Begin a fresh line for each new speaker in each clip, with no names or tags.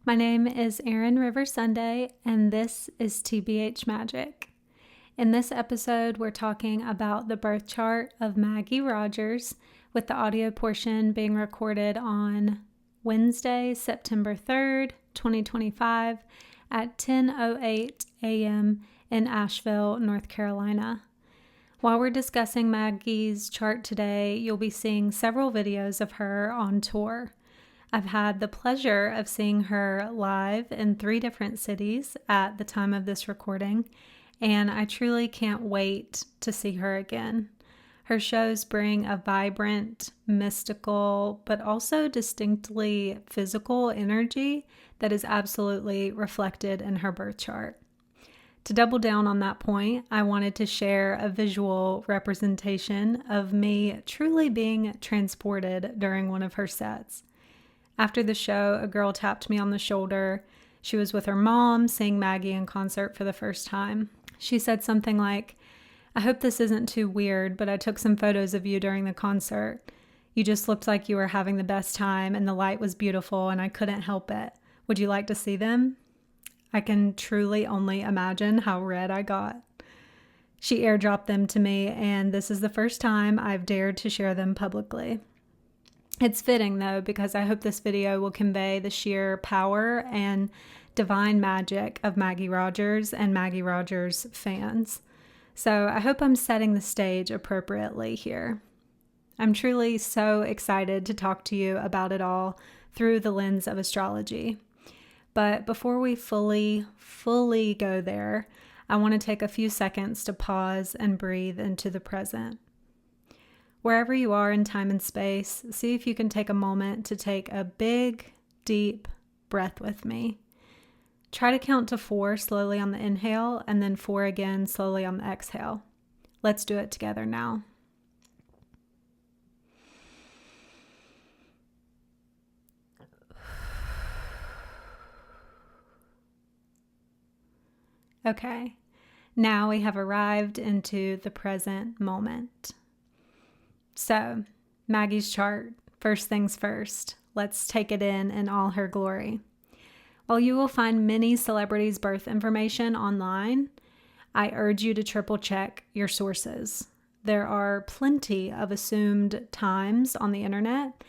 My name is Erin River Sunday, and this is TBH Magic. In this episode, we're talking about the birth chart of Maggie Rogers, with the audio portion being recorded on Wednesday, September 3rd, 2025 at 10:08 a.m. in Asheville, North Carolina. While we're discussing Maggie's chart today, you'll be seeing several videos of her on tour. I've had the pleasure of seeing her live in 3 different cities at the time of this recording, and I truly can't wait to see her again. Her shows bring a vibrant, mystical, but also distinctly physical energy that is absolutely reflected in her birth chart. To double down on that point, I wanted to share a visual representation of me truly being transported during one of her sets. After the show, a girl tapped me on the shoulder. She was with her mom, seeing Maggie in concert for the first time. She said something like, "I hope this isn't too weird, but I took some photos of you during the concert. You just looked like you were having the best time, and the light was beautiful, and I couldn't help it. Would you like to see them?" I can truly only imagine how red I got. She airdropped them to me, and this is the first time I've dared to share them publicly. It's fitting, though, because I hope this video will convey the sheer power and divine magic of Maggie Rogers and Maggie Rogers fans. So I hope I'm setting the stage appropriately here. I'm truly so excited to talk to you about it all through the lens of astrology. But before we fully go there, I want to take a few seconds to pause and breathe into the present. Wherever you are in time and space, see if you can take a moment to take a big, deep breath with me. Try to count to 4 slowly on the inhale and then 4 again slowly on the exhale. Let's do it together now. Okay, now we have arrived into the present moment. So, Maggie's chart, first things first, let's take it in all her glory. While you will find many celebrities' birth information online, I urge you to triple check your sources. There are plenty of assumed times on the internet,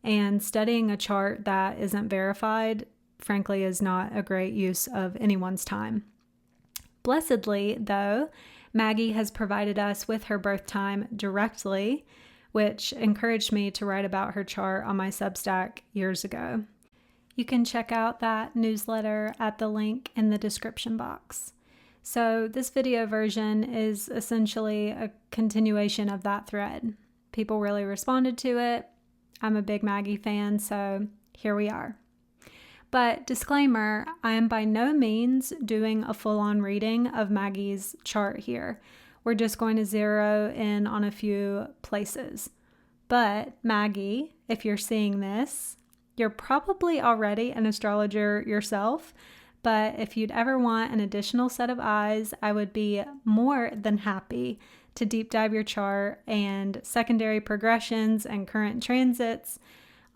and studying a chart that isn't verified, frankly, is not a great use of anyone's time. Blessedly, though, Maggie has provided us with her birth time directly, which encouraged me to write about her chart on my Substack years ago. You can check out that newsletter at the link in the description box. So this video version is essentially a continuation of that thread. People really responded to it. I'm a big Maggie fan, so here we are. But disclaimer, I am by no means doing a full-on reading of Maggie's chart here. We're just going to zero in on a few places. But Maggie, if you're seeing this, you're probably already an astrologer yourself, but if you'd ever want an additional set of eyes, I would be more than happy to deep dive your chart and secondary progressions and current transits,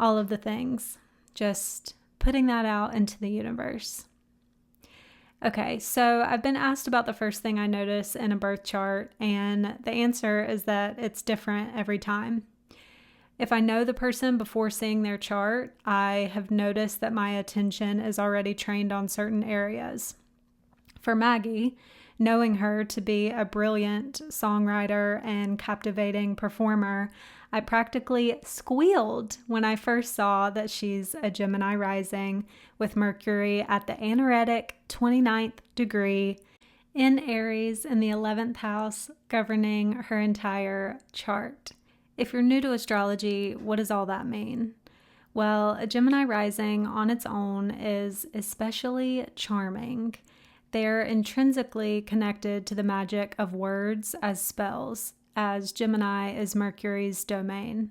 all of the things. Just putting that out into the universe. Okay, so I've been asked about the first thing I notice in a birth chart, and the answer is that it's different every time. If I know the person before seeing their chart, I have noticed that my attention is already trained on certain areas. For Maggie, knowing her to be a brilliant songwriter and captivating performer, I practically squealed when I first saw that she's a Gemini rising with Mercury at the anaretic 29th degree in Aries in the 11th house, governing her entire chart. If you're new to astrology, what does all that mean? Well, a Gemini rising on its own is especially charming. They're intrinsically connected to the magic of words as spells, as Gemini is Mercury's domain.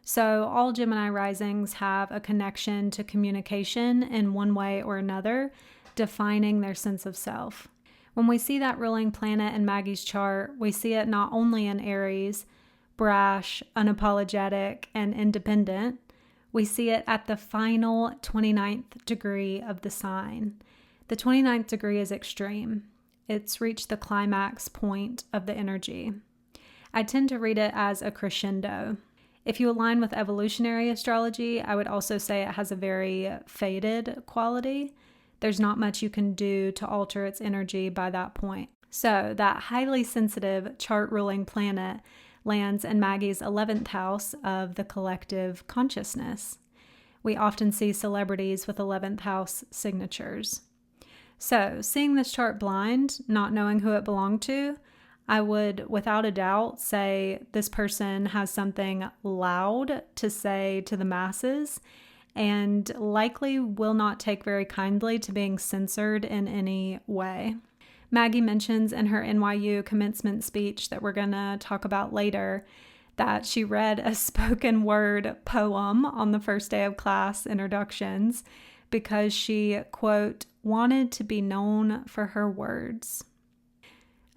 So all Gemini risings have a connection to communication in one way or another, defining their sense of self. When we see that ruling planet in Maggie's chart, we see it not only in Aries, brash, unapologetic, and independent. We see it at the final 29th degree of the sign. The 29th degree is extreme. It's reached the climax point of the energy. I tend to read it as a crescendo. If you align with evolutionary astrology, I would also say it has a very fated quality. There's not much you can do to alter its energy by that point. So that highly sensitive chart-ruling planet lands in Maggie's 11th house of the collective consciousness. We often see celebrities with 11th house signatures. So, seeing this chart blind, not knowing who it belonged to, I would, without a doubt, say this person has something loud to say to the masses and likely will not take very kindly to being censored in any way. Maggie mentions in her NYU commencement speech that we're going to talk about later that she read a spoken word poem on the first day of class introductions because she, quote, wanted to be known for her words.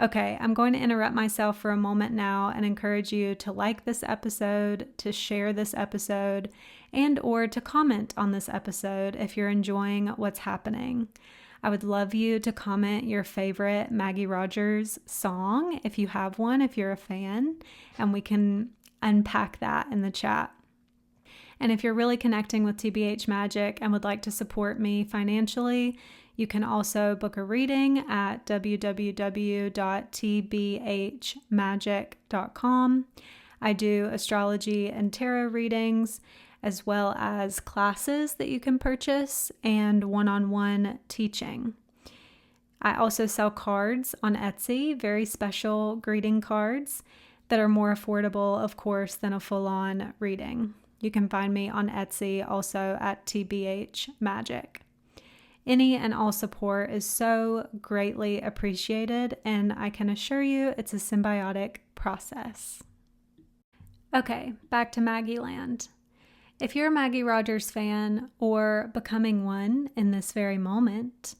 Okay, I'm going to interrupt myself for a moment now and encourage you to like this episode, to share this episode, and or to comment on this episode if you're enjoying what's happening. I would love you to comment your favorite Maggie Rogers song if you have one, if you're a fan, and we can unpack that in the chat. And if you're really connecting with TBH Magic and would like to support me financially, you can also book a reading at www.tbhmagic.com. I do astrology and tarot readings, as well as classes that you can purchase and one-on-one teaching. I also sell cards on Etsy, very special greeting cards that are more affordable, of course, than a full-on reading. You can find me on Etsy, also at TBH Magic. Any and all support is so greatly appreciated, and I can assure you it's a symbiotic process. Okay, back to Maggie Land. If you're a Maggie Rogers fan or becoming one in this very moment,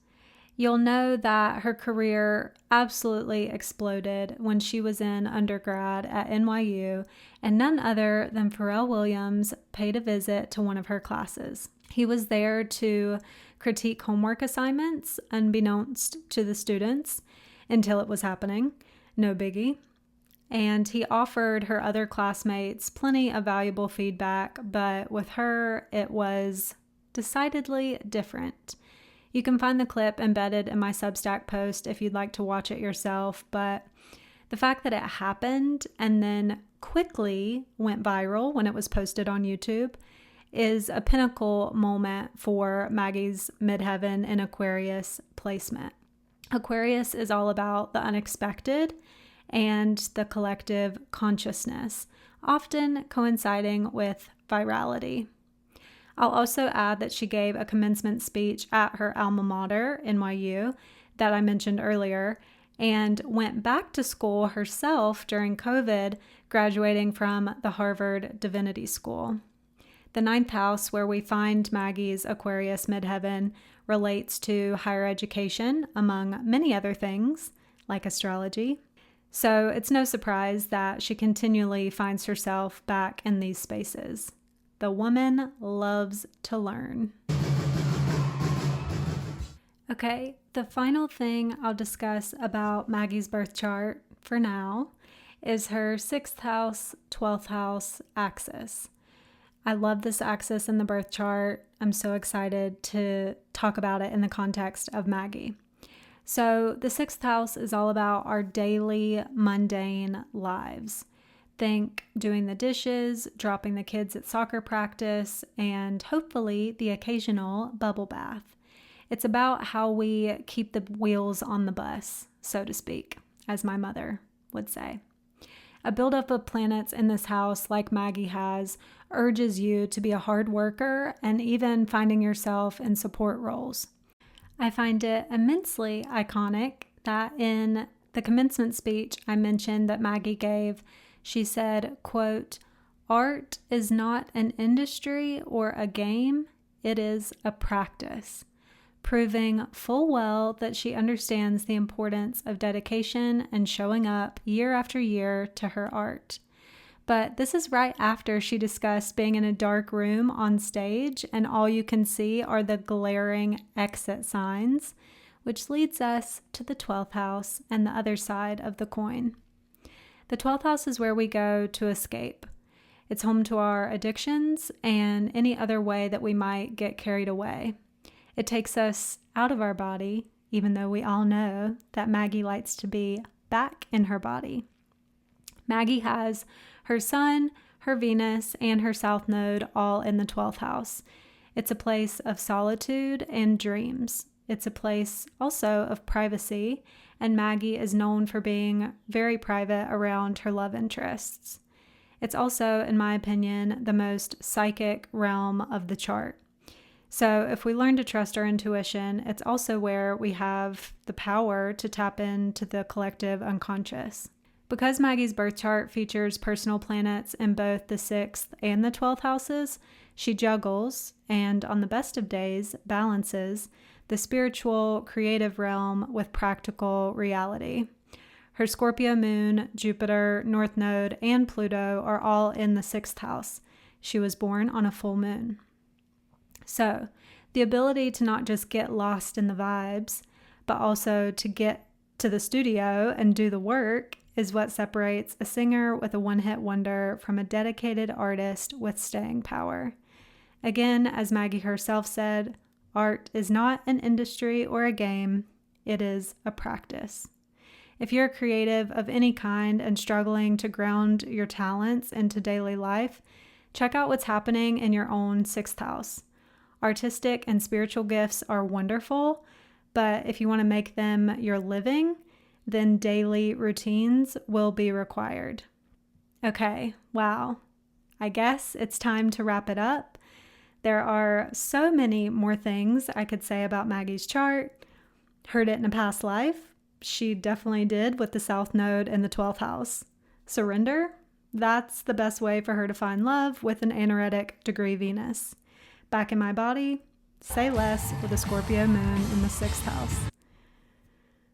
you'll know that her career absolutely exploded when she was in undergrad at NYU, and none other than Pharrell Williams paid a visit to one of her classes. He was there to critique homework assignments, unbeknownst to the students, until it was happening. No biggie. And he offered her other classmates plenty of valuable feedback, but with her, it was decidedly different. You can find the clip embedded in my Substack post if you'd like to watch it yourself, but the fact that it happened and then quickly went viral when it was posted on YouTube is a pinnacle moment for Maggie's Midheaven and Aquarius placement. Aquarius is all about the unexpected and the collective consciousness, often coinciding with virality. I'll also add that she gave a commencement speech at her alma mater, NYU, that I mentioned earlier, and went back to school herself during COVID, graduating from the Harvard Divinity School. The 9th house, where we find Maggie's Aquarius midheaven, relates to higher education, among many other things, like astrology. So it's no surprise that she continually finds herself back in these spaces. The woman loves to learn. Okay, the final thing I'll discuss about Maggie's birth chart for now is her 6th house, 12th house axis. I love this axis in the birth chart. I'm so excited to talk about it in the context of Maggie. So the 6th house is all about our daily mundane lives. Think doing the dishes, dropping the kids at soccer practice, and hopefully the occasional bubble bath. It's about how we keep the wheels on the bus, so to speak, as my mother would say. A buildup of planets in this house, like Maggie has, urges you to be a hard worker and even finding yourself in support roles. I find it immensely iconic that in the commencement speech I mentioned that Maggie gave, she said, quote, "Art is not an industry or a game, it is a practice," proving full well that she understands the importance of dedication and showing up year after year to her art. But this is right after she discussed being in a dark room on stage and all you can see are the glaring exit signs, which leads us to the 12th house and the other side of the coin. The 12th house is where we go to escape. It's home to our addictions and any other way that we might get carried away. It takes us out of our body, even though we all know that Maggie likes to be back in her body. Maggie has her Sun, her Venus, and her South Node all in the 12th house. It's a place of solitude and dreams. It's a place also of privacy, and Maggie is known for being very private around her love interests. It's also, in my opinion, the most psychic realm of the chart. So if we learn to trust our intuition, it's also where we have the power to tap into the collective unconscious. Because Maggie's birth chart features personal planets in both the 6th and the 12th houses, she juggles, and on the best of days, balances the spiritual, creative realm with practical reality. Her Scorpio moon, Jupiter, North Node, and Pluto are all in the 6th house. She was born on a full moon. So, the ability to not just get lost in the vibes, but also to get to the studio and do the work is what separates a singer with a one-hit wonder from a dedicated artist with staying power. Again, as Maggie herself said, art is not an industry or a game, it is a practice. If you're a creative of any kind and struggling to ground your talents into daily life, check out what's happening in your own 6th house. Artistic and spiritual gifts are wonderful, but if you want to make them your living, then daily routines will be required. Okay, wow. I guess it's time to wrap it up. There are so many more things I could say about Maggie's chart. Heard it in a past life. She definitely did with the South Node in the 12th house. Surrender? That's the best way for her to find love with an anaretic degree Venus. Back in my body? Say less with a Scorpio moon in the 6th house.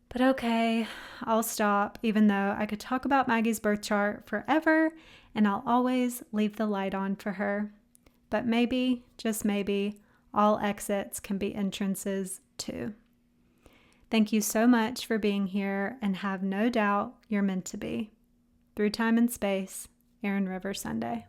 But okay, I'll stop, even though I could talk about Maggie's birth chart forever, and I'll always leave the light on for her. But maybe, just maybe, all exits can be entrances too. Thank you so much for being here, and have no doubt you're meant to be. Through time and space, Erin River Sunday.